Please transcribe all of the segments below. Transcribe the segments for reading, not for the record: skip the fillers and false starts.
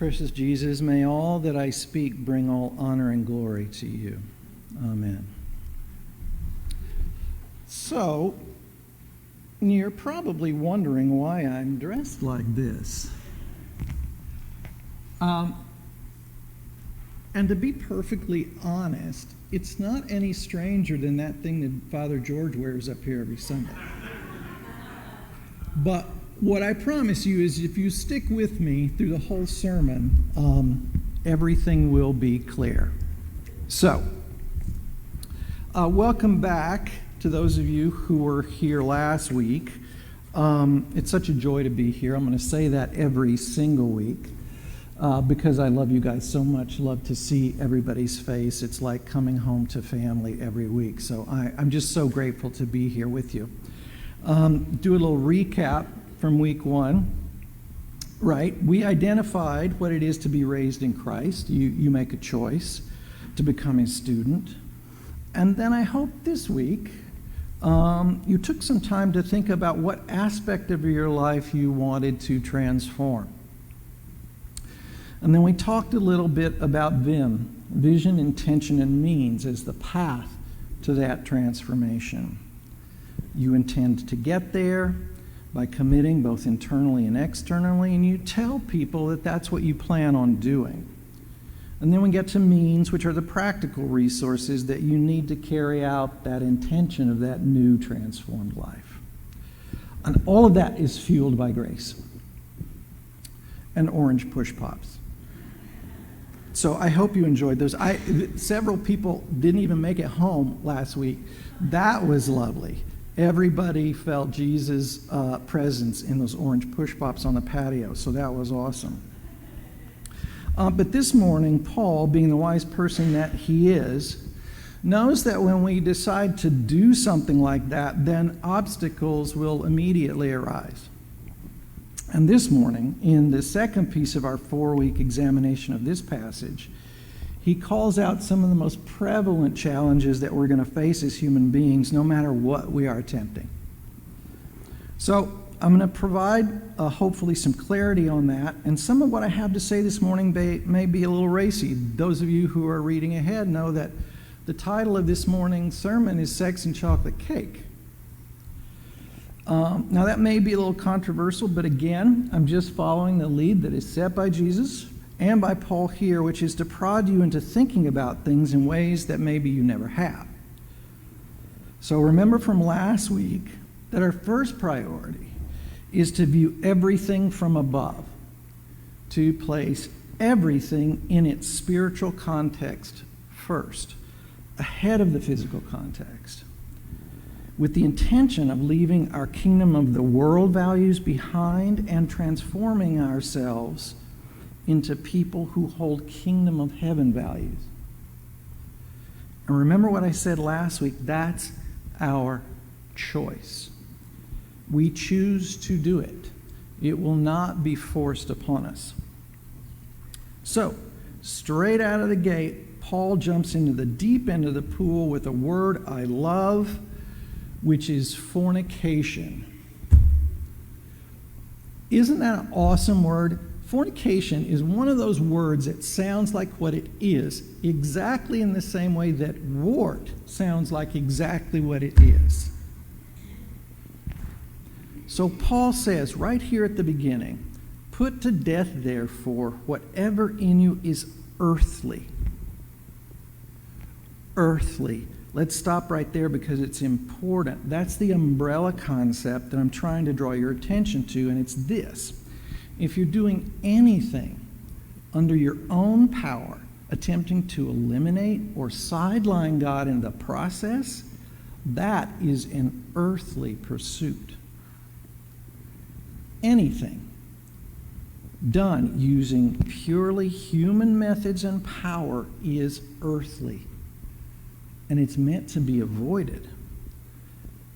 Precious Jesus, may all that I speak bring all honor and glory to you. Amen. So, you're probably wondering why I'm dressed like this. And to be perfectly honest, it's not any stranger than that thing that Father George wears up here every Sunday. But what I promise you is if you stick with me through the whole sermon, everything will be clear. So, welcome back to those of you who were here last week. It's such a joy to be here. I'm going to say that every single week because I love you guys so much. Love to see everybody's face. It's like coming home to family every week. So I'm just so grateful to be here with you. Do a little recap from week one. Right, we identified what it is to be raised in Christ. You make a choice to become a student. And then I hope this week you took some time to think about what aspect of your life you wanted to transform. And then we talked a little bit about VIM, vision, intention, and means, as the path to that transformation. You intend to get there by committing both internally and externally, and you tell people that that's what you plan on doing. And then we get to means, which are the practical resources that you need to carry out that intention of that new transformed life. And all of that is fueled by grace and orange push pops. So I hope you enjoyed those. Several people didn't even make it home last week. That was lovely. Everybody felt Jesus' presence in those orange push pops on the patio, so that was awesome. But this morning, Paul, being the wise person that he is, knows that when we decide to do something like that, then obstacles will immediately arise. And this morning, in the second piece of our 4-week examination of this passage, he calls out some of the most prevalent challenges that we're going to face as human beings, no matter what we are attempting. So I'm going to provide hopefully some clarity on that, and some of what I have to say this morning may be a little racy. Those of you who are reading ahead know that the title of this morning's sermon is Sex and Chocolate Cake. Now that may be a little controversial, but again, I'm just following the lead that is set by Jesus and by Paul here, which is to prod you into thinking about things in ways that maybe you never have. So remember from last week that our first priority is to view everything from above, to place everything in its spiritual context first, ahead of the physical context, with the intention of leaving our kingdom of the world values behind and transforming ourselves into people who hold kingdom of heaven values. And remember what I said last week, that's our choice. We choose to do it. It will not be forced upon us. So, straight out of the gate, Paul jumps into the deep end of the pool with a word I love, which is fornication. Isn't that an awesome word? Fornication is one of those words that sounds like what it is, exactly in the same way that wart sounds like exactly what it is. So Paul says right here at the beginning, put to death, therefore, whatever in you is earthly. Earthly. Let's stop right there because it's important. That's the umbrella concept that I'm trying to draw your attention to, and it's this. If you're doing anything under your own power, attempting to eliminate or sideline God in the process, that is an earthly pursuit. Anything done using purely human methods and power is earthly, and it's meant to be avoided.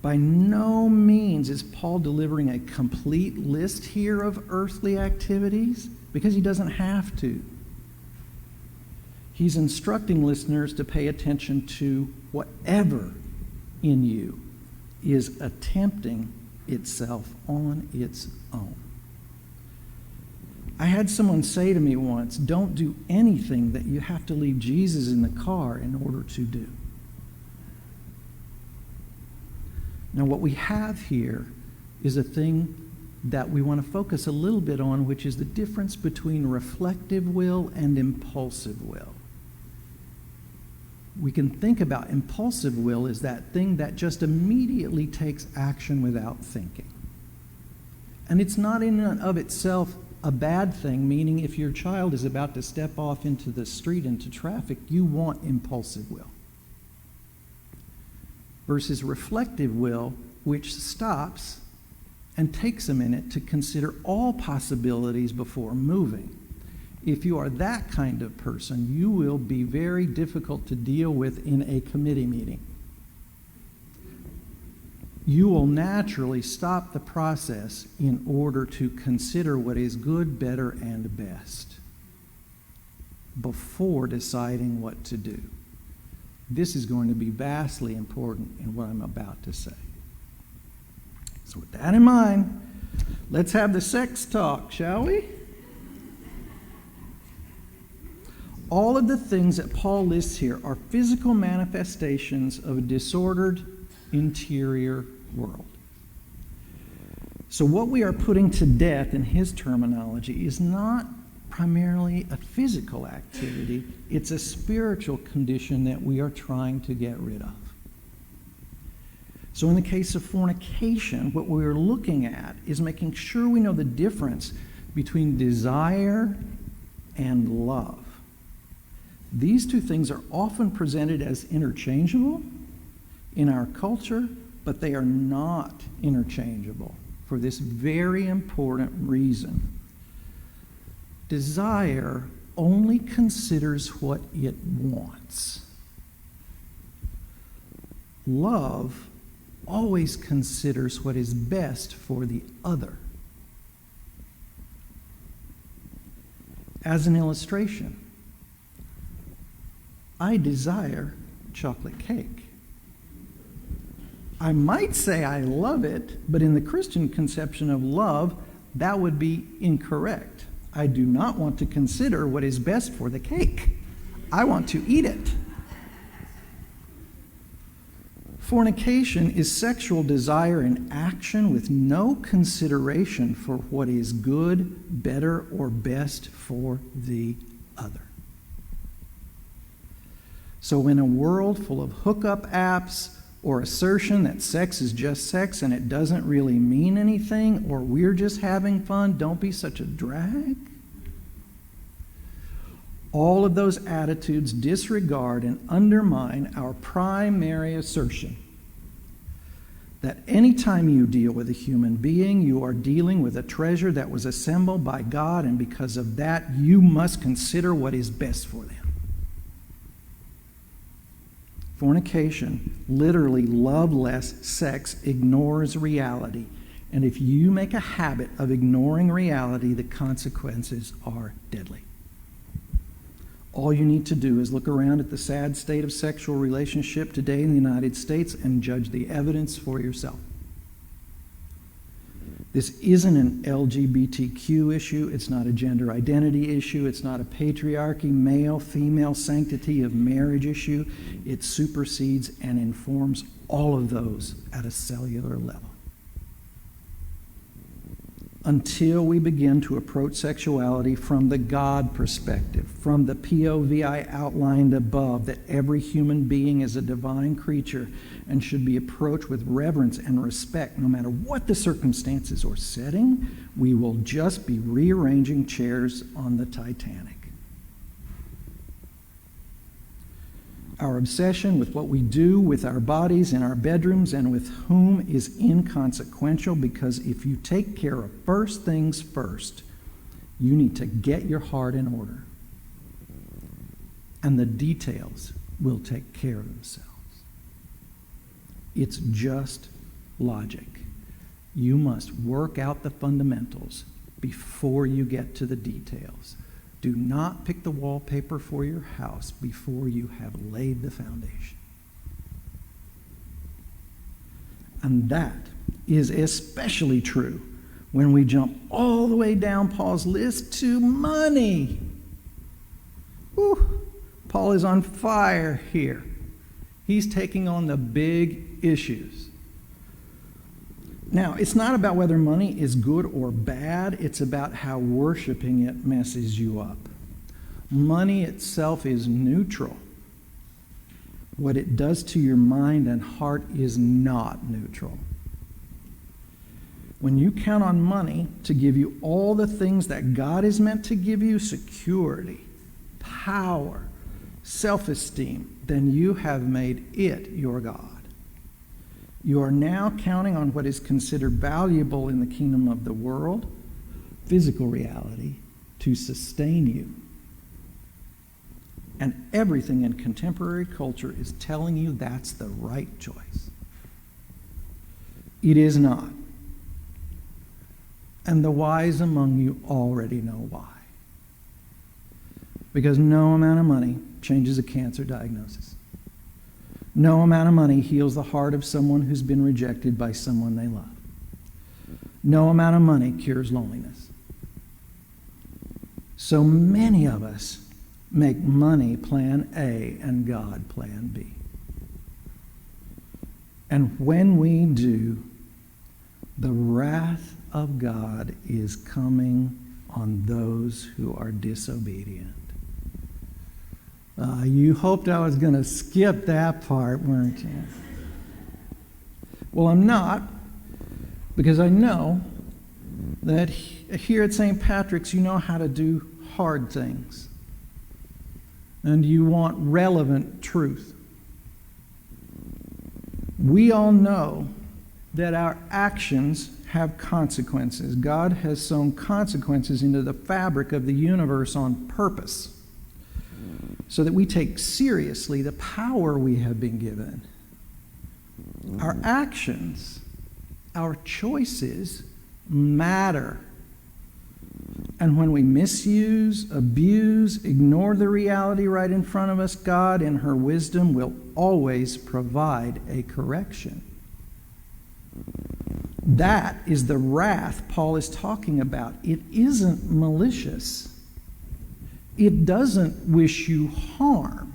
By no means is Paul delivering a complete list here of earthly activities, because he doesn't have to. He's instructing listeners to pay attention to whatever in you is attempting itself on its own. I had someone say to me once, don't do anything that you have to leave Jesus in the car in order to do. Now, what we have here is a thing that we want to focus a little bit on, which is the difference between reflective will and impulsive will. We can think about impulsive will as that thing that just immediately takes action without thinking. And it's not in and of itself a bad thing, meaning if your child is about to step off into the street into traffic, you want impulsive will. Versus reflective will, which stops and takes a minute to consider all possibilities before moving. If you are that kind of person, you will be very difficult to deal with in a committee meeting. You will naturally stop the process in order to consider what is good, better, and best before deciding what to do. This is going to be vastly important in what I'm about to say. So with that in mind, let's have the sex talk, shall we? All of the things that Paul lists here are physical manifestations of a disordered interior world. So what we are putting to death in his terminology is not primarily a physical activity, it's a spiritual condition that we are trying to get rid of. So in the case of fornication, what we're looking at is making sure we know the difference between desire and love. These two things are often presented as interchangeable in our culture, but they are not interchangeable for this very important reason. Desire only considers what it wants. Love always considers what is best for the other. As an illustration, I desire chocolate cake. I might say I love it, but in the Christian conception of love, that would be incorrect. I do not want to consider what is best for the cake. I want to eat it. Fornication is sexual desire in action with no consideration for what is good, better, or best for the other. So in a world full of hookup apps or assertion that sex is just sex and it doesn't really mean anything, or we're just having fun, don't be such a drag. All of those attitudes disregard and undermine our primary assertion that anytime you deal with a human being, you are dealing with a treasure that was assembled by God, and because of that, you must consider what is best for them. Fornication, literally loveless sex, ignores reality. And if you make a habit of ignoring reality, the consequences are deadly. All you need to do is look around at the sad state of sexual relationship today in the United States and judge the evidence for yourself. This isn't an LGBTQ issue. It's not a gender identity issue. It's not a patriarchy, male-female sanctity of marriage issue. It supersedes and informs all of those at a cellular level. Until we begin to approach sexuality from the God perspective, from the POV I outlined above, that every human being is a divine creature and should be approached with reverence and respect no matter what the circumstances or setting, we will just be rearranging chairs on the Titanic. Our obsession with what we do with our bodies in our bedrooms and with whom is inconsequential, because if you take care of first things first, you need to get your heart in order. And the details will take care of themselves. It's just logic. You must work out the fundamentals before you get to the details. Do not pick the wallpaper for your house before you have laid the foundation. And that is especially true when we jump all the way down Paul's list to money. Whew. Paul is on fire here. He's taking on the big issues. Now, it's not about whether money is good or bad. It's about how worshiping it messes you up. Money itself is neutral. What it does to your mind and heart is not neutral. When you count on money to give you all the things that God is meant to give you, security, power, self-esteem, then you have made it your God. You are now counting on what is considered valuable in the kingdom of the world, physical reality, to sustain you. And everything in contemporary culture is telling you that's the right choice. It is not. And the wise among you already know why. Because no amount of money changes a cancer diagnosis. No amount of money heals the heart of someone who's been rejected by someone they love. No amount of money cures loneliness. So many of us make money plan A and God plan B. And when we do, the wrath of God is coming on those who are disobedient. You hoped I was going to skip that part, weren't you? Well, I'm not, because I know that here at St. Patrick's you know how to do hard things. And you want relevant truth. We all know that our actions have consequences. God has sown consequences into the fabric of the universe on purpose, so that we take seriously the power we have been given. Our actions, our choices matter. And when we misuse, abuse, ignore the reality right in front of us, God in her wisdom will always provide a correction. That is the wrath Paul is talking about. It isn't malicious. It doesn't wish you harm.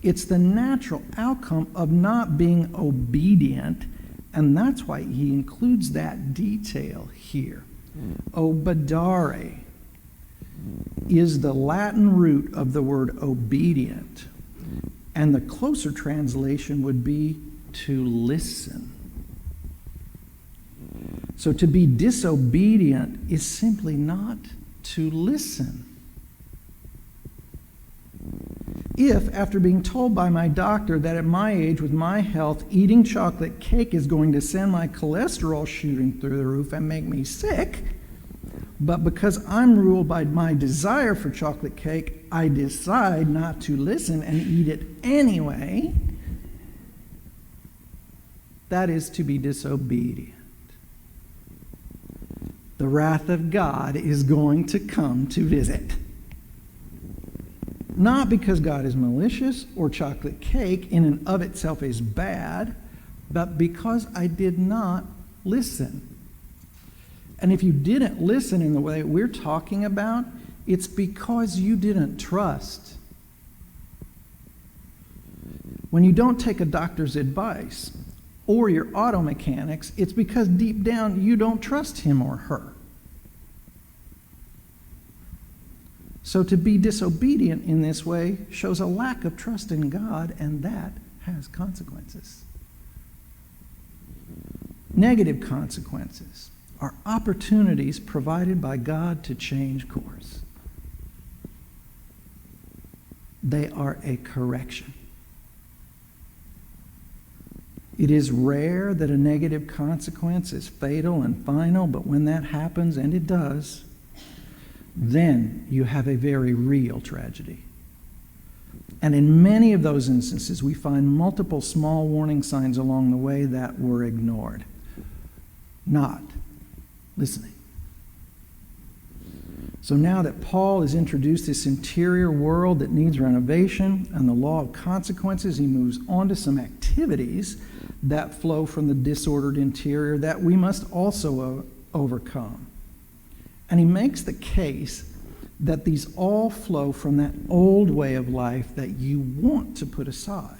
It's the natural outcome of not being obedient, and that's why he includes that detail here. Obedare is the Latin root of the word obedient, and the closer translation would be to listen. So to be disobedient is simply not to listen. If, after being told by my doctor that at my age, with my health, eating chocolate cake is going to send my cholesterol shooting through the roof and make me sick, but because I'm ruled by my desire for chocolate cake, I decide not to listen and eat it anyway, that is to be disobedient. The wrath of God is going to come to visit. Not because God is malicious or chocolate cake in and of itself is bad, but because I did not listen. And if you didn't listen in the way we're talking about, it's because you didn't trust. When you don't take a doctor's advice or your auto mechanic's, it's because deep down you don't trust him or her. So to be disobedient in this way shows a lack of trust in God, and that has consequences. Negative consequences are opportunities provided by God to change course. They are a correction. It is rare that a negative consequence is fatal and final, but when that happens, and it does, then you have a very real tragedy. And in many of those instances, we find multiple small warning signs along the way that were ignored. Not listening. So now that Paul has introduced this interior world that needs renovation and the law of consequences, he moves on to some activities that flow from the disordered interior that we must also overcome. And he makes the case that these all flow from that old way of life that you want to put aside.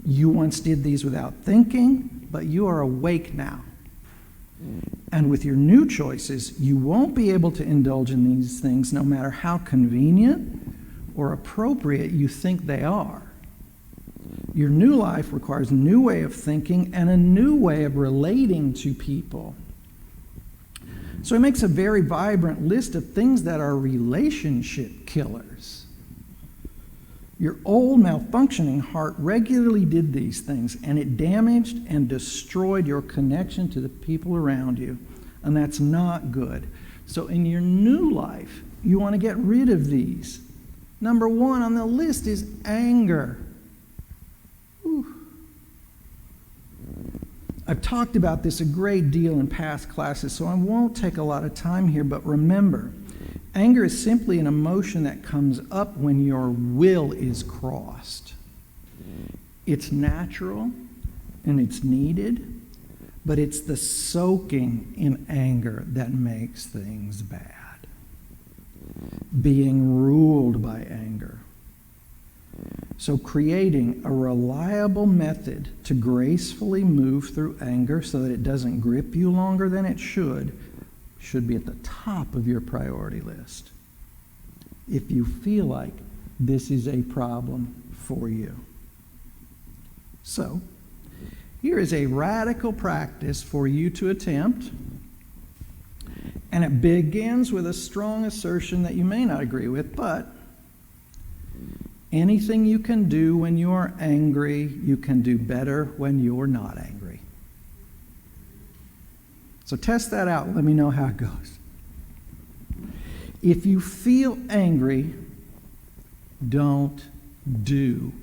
You once did these without thinking, but you are awake now. And with your new choices, you won't be able to indulge in these things no matter how convenient or appropriate you think they are. Your new life requires a new way of thinking and a new way of relating to people. So he makes a very vibrant list of things that are relationship killers. Your old malfunctioning heart regularly did these things, and it damaged and destroyed your connection to the people around you, and that's not good. So in your new life, you want to get rid of these. Number one on the list is anger. Whew. I've talked about this a great deal in past classes, so I won't take a lot of time here, but remember, anger is simply an emotion that comes up when your will is crossed. It's natural and it's needed, but it's the soaking in anger that makes things bad. Being ruled by anger. So creating a reliable method to gracefully move through anger so that it doesn't grip you longer than it should be at the top of your priority list if you feel like this is a problem for you. So, here is a radical practice for you to attempt, and it begins with a strong assertion that you may not agree with, but anything you can do when you are angry, you can do better when you're not angry. So test that out. Let me know how it goes. If you feel angry, don't do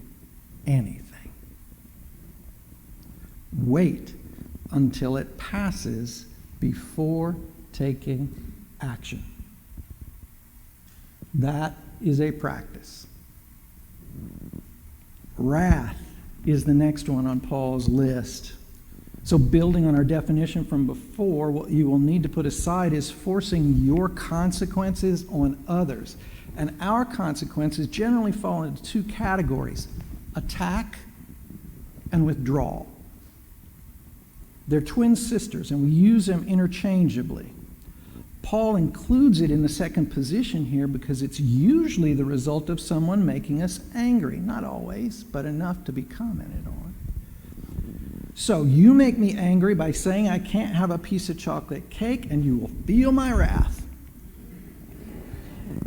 anything. Wait until it passes before taking action. That is a practice. Wrath is the next one on Paul's list. So building on our definition from before, what you will need to put aside is forcing your consequences on others. And our consequences generally fall into two categories: attack and withdrawal. They're twin sisters, and we use them interchangeably. Paul includes it in the second position here because it's usually the result of someone making us angry. Not always, but enough to be commented on. So you make me angry by saying I can't have a piece of chocolate cake, and you will feel my wrath.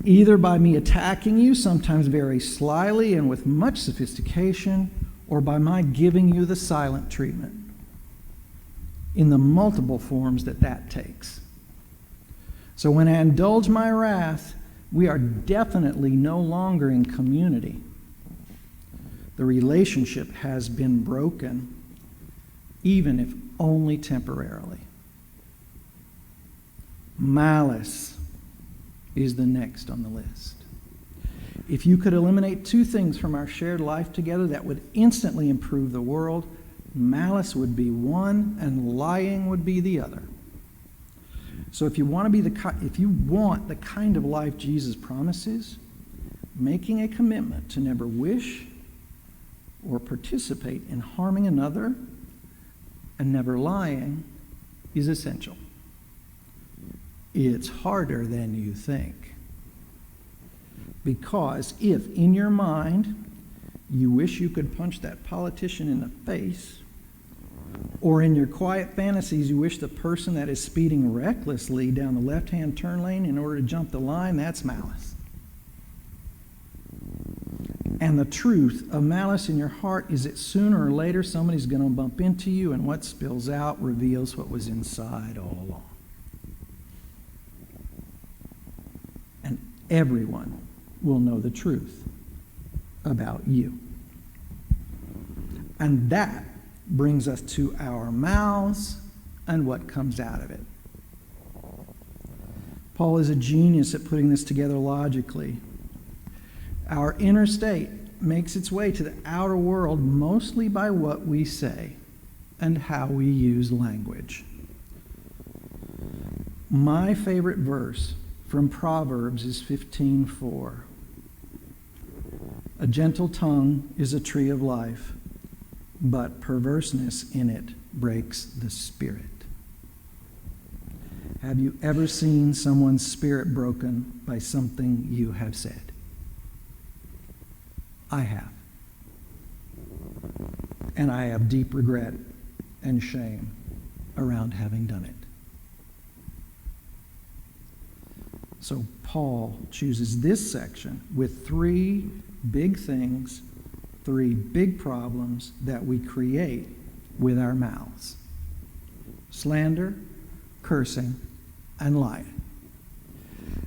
Either by me attacking you, sometimes very slyly and with much sophistication, or by my giving you the silent treatment in the multiple forms that takes. So when I indulge my wrath, we are definitely no longer in community. The relationship has been broken, even if only temporarily. Malice is the next on the list. If you could eliminate two things from our shared life together that would instantly improve the world, malice would be one and lying would be the other. So if you want the kind of life Jesus promises, making a commitment to never wish or participate in harming another and never lying is essential. It's harder than you think. Because if in your mind you wish you could punch that politician in the face, or in your quiet fantasies you wish the person that is speeding recklessly down the left-hand turn lane in order to jump the line, that's malice. And the truth of malice in your heart is that sooner or later somebody's going to bump into you, and what spills out reveals what was inside all along. And everyone will know the truth about you. And that brings us to our mouths and what comes out of it. Paul is a genius at putting this together logically. Our inner state makes its way to the outer world mostly by what we say. and how we use language. My favorite verse from Proverbs is 15:4. A gentle tongue is a tree of life, but perverseness in it breaks the spirit. Have you ever seen someone's spirit broken by something you have said? I have. And I have deep regret and shame around having done it. So Paul chooses this section with three big things, three big problems that we create with our mouths: slander, cursing, and lying.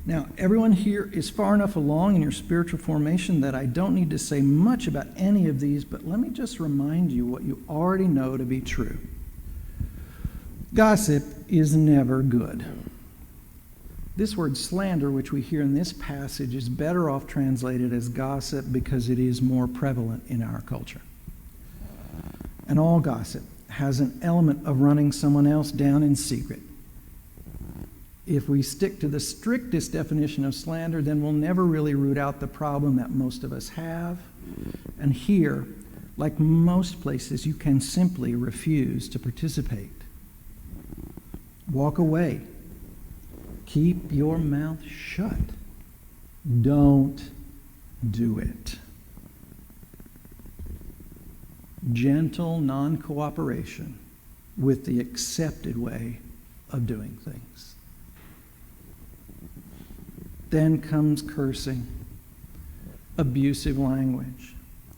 Now, everyone here is far enough along in your spiritual formation that I don't need to say much about any of these, but let me just remind you what you already know to be true. Gossip is never good. This word slander, which we hear in this passage, is better off translated as gossip because it is more prevalent in our culture. And all gossip has an element of running someone else down in secret. If we stick to the strictest definition of slander, then we'll never really root out the problem that most of us have. And here, like most places, you can simply refuse to participate. Walk away. Keep your mouth shut. Don't do it. Gentle non-cooperation with the accepted way of doing things. Then comes cursing, abusive language.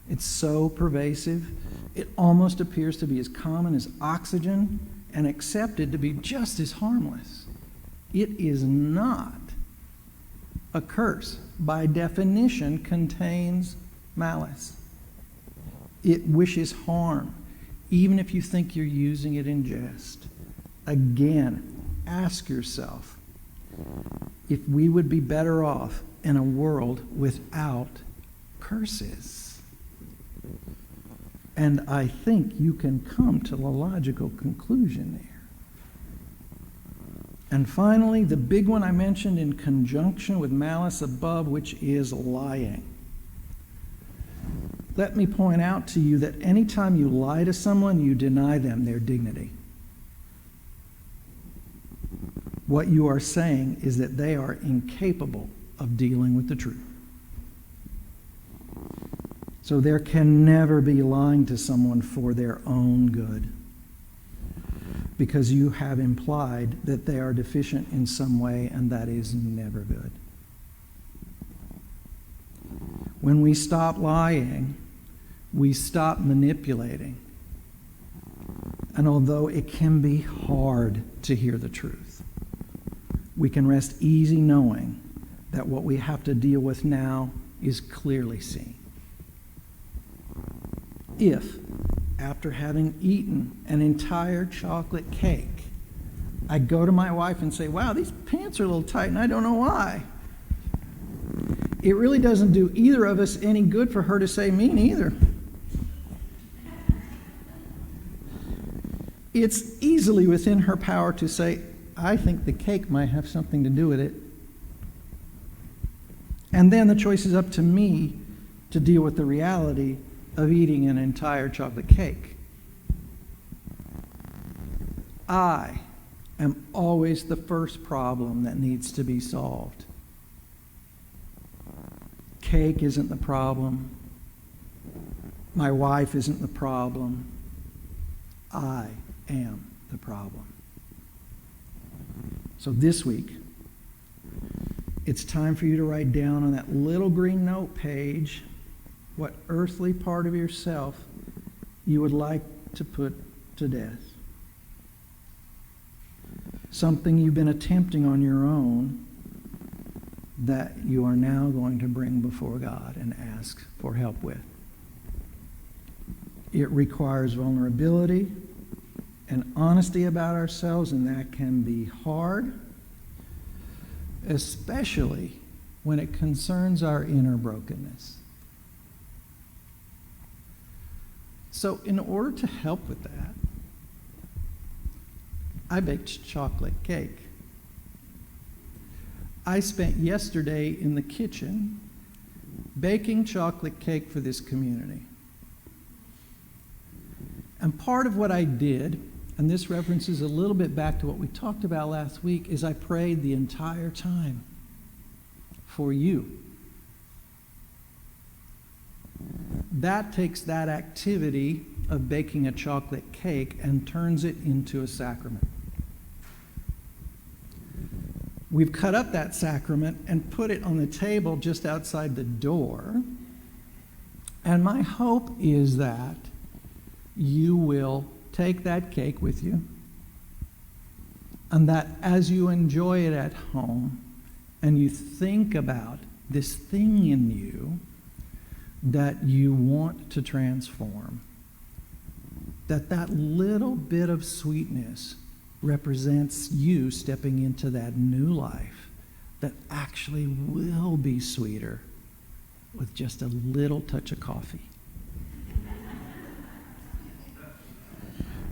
It's so pervasive, it almost appears to be as common as oxygen and accepted to be just as harmless. It is not. A curse, by definition, contains malice. It wishes harm, even if you think you're using it in jest. Again, ask yourself if we would be better off in a world without curses. And I think you can come to the logical conclusion there. And finally, the big one I mentioned in conjunction with malice above, which is lying. Let me point out to you that anytime you lie to someone, you deny them their dignity. What you are saying is that they are incapable of dealing with the truth. So there can never be lying to someone for their own good, because you have implied that they are deficient in some way, and that is never good. When we stop lying, we stop manipulating. And although it can be hard to hear the truth, we can rest easy knowing that what we have to deal with now is clearly seen. If, after having eaten an entire chocolate cake, I go to my wife and say, "Wow, these pants are a little tight and I don't know why," it really doesn't do either of us any good for her to say, "Me neither." It's easily within her power to say, "I think the cake might have something to do with it." And then the choice is up to me to deal with the reality of eating an entire chocolate cake. I am always the first problem that needs to be solved. Cake isn't the problem. My wife isn't the problem. I am the problem. So this week, it's time for you to write down on that little green note page what earthly part of yourself you would like to put to death. Something you've been attempting on your own that you are now going to bring before God and ask for help with. It requires vulnerability and honesty about ourselves, and that can be hard, especially when it concerns our inner brokenness. So in order to help with that, I baked chocolate cake. I spent yesterday in the kitchen baking chocolate cake for this community. And part of what I did, and this references a little bit back to what we talked about last week, is I prayed the entire time for you. That takes that activity of baking a chocolate cake and turns it into a sacrament. We've cut up that sacrament and put it on the table just outside the door. And my hope is that you will take that cake with you, and that as you enjoy it at home and you think about this thing in you that you want to transform, that little bit of sweetness represents you stepping into that new life that actually will be sweeter with just a little touch of coffee.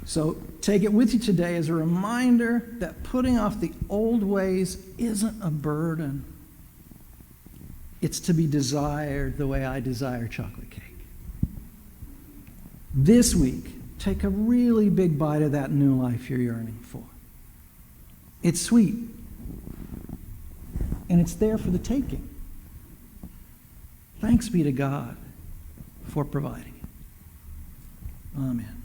So take it with you today as a reminder that putting off the old ways isn't a burden. It's to be desired the way I desire chocolate cake. This week, take a really big bite of that new life you're yearning for. It's sweet, and it's there for the taking. Thanks be to God for providing it. Amen.